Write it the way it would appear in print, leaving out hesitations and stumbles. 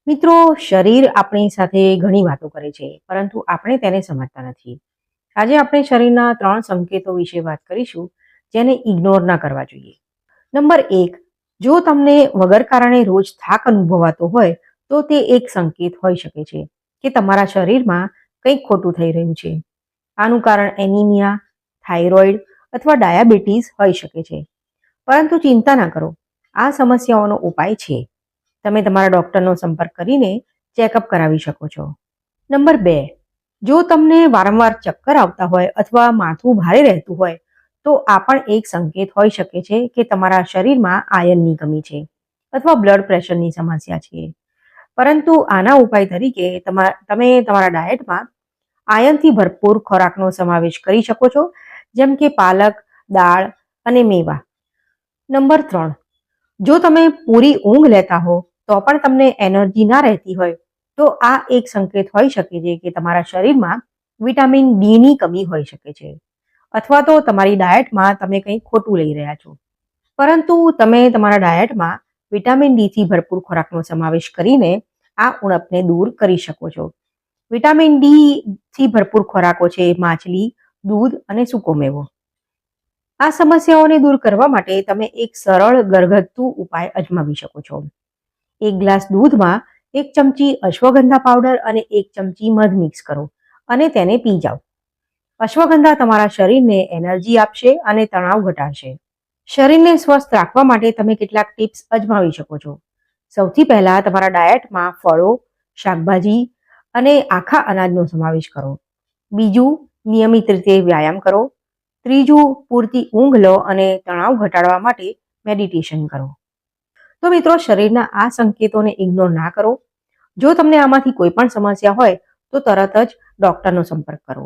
મિત્રો, શરીર આપણી સાથે ઘણી વાતો કરે છે, પરંતુ આપણે તેને સમજતા નથી. આજે આપણે શરીરના 3 સંકેતો વિશે વાત કરીશું, જેને ઇગ્નોર ના કરવા જોઈએ. નંબર 1, જો તમને વગર કારણે રોજ થાક અનુભવાતો હોય, તો તે એક સંકેત હોઈ શકે છે કે તમારા શરીરમાં કંઈક ખોટું થઈ રહ્યું છે. આનું કારણ એનિમિયા, થાઇરોઇડ અથવા ડાયાબિટીસ હોઈ શકે છે. પરંતુ ચિંતા ના કરો, આ સમસ્યાઓનો ઉપાય છે. તમે તમારા ડૉક્ટરનો સંપર્ક કરીને ચેકઅપ કરાવી શકો છો. નંબર 2, જો તમને વારંવાર ચક્કર આવતા હોય અથવા માથું ભારે રહેતું હોય, તો આ પણ એક સંકેત હોઈ શકે છે કે તમારા શરીરમાં આયર્નની કમી છે અથવા બ્લડ પ્રેશરની સમસ્યા છે. પરંતુ આના ઉપાય તરીકે તમે તમારા ડાયટમાં આયર્નથી ભરપૂર ખોરાકનો સમાવેશ કરી શકો છો, જેમ કે પાલક, દાળ અને મેવા. નંબર 3, જો તમે પૂરી ઊંઘ લેતા હો તો પણ તમને એનર્જી ના રહેતી હોય, તો આ એક સંકેત હોઈ શકે છે કે તમારા શરીરમાં વિટામિન ડીની કમી હોઈ શકે છે, અથવા તો તમારી ડાયટમાં તમે કંઈ ખોટું લઈ રહ્યા છો. પરંતુ તમે તમારા ડાયટમાં વિટામિન ડીથી ભરપૂર ખોરાકનો સમાવેશ કરીને આ ઉણપને દૂર કરી શકો છો. વિટામિન ડીથી ભરપૂર ખોરાકો છે માછલી, દૂધ અને સૂકો મેવો. આ સમસ્યાઓને દૂર કરવા માટે તમે એક સરળ ઘરગથ્થુ ઉપાય અજમાવી શકો છો. 1 ગ્લાસ દૂધમાં 1 ચમચી અશ્વગંધા પાવડર અને 1 ચમચી મધ મિક્સ કરો અને તેને પી જાઓ. અશ્વગંધા તમારા શરીરને એનર્જી આપશે અને તણાવ ઘટાડશે. શરીરને સ્વસ્થ રાખવા માટે તમે કેટલાક ટિપ્સ અજમાવી શકો છો. સૌથી પહેલાં તમારા ડાયટમાં ફળો, શાકભાજી અને આખા અનાજનો સમાવેશ કરો. બીજું, નિયમિત રીતે વ્યાયામ કરો. ત્રીજું, પૂરતી ઊંઘ લો અને તણાવ ઘટાડવા માટે મેડિટેશન કરો. તો મિત્રો, શરીરના આ સંકેતોને ઇગ્નોર ના કરો. જો તમને આમાંથી કોઈ પણ સમસ્યા હોય તો તરત જ ડૉક્ટરનો સંપર્ક કરો.